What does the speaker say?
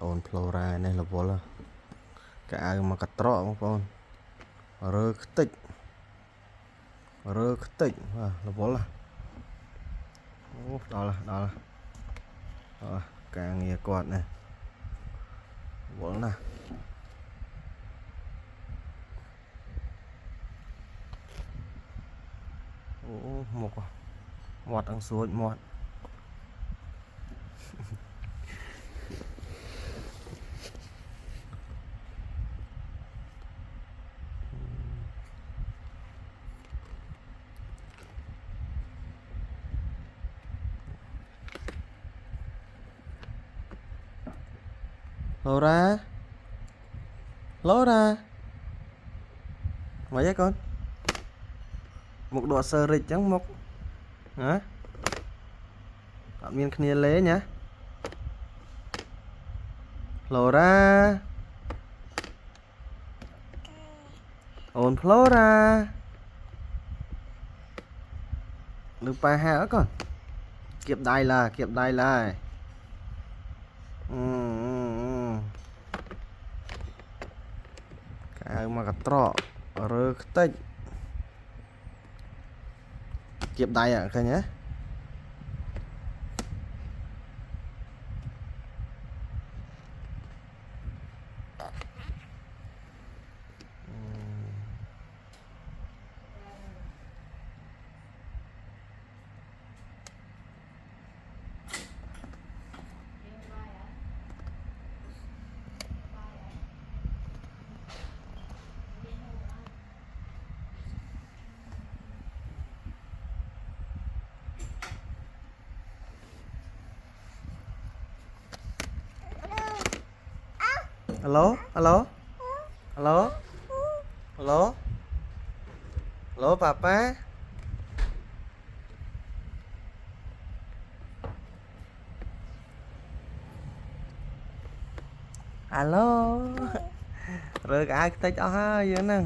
ôn flora này là vô là cái ai mà cắt trọ mà con rơ tích là vô là đó là càng nghe quạt này vô là một ăn suốt một lô ra mấy con một độ sơ rịch trắng một hả miền kia lế nhá lô ra ôn flora được bài hả con kiệp đai là cái mà cả trọ rơ tích kiệp đai à cái nhé alo papa alo rồi ai tích đó ha vậy nè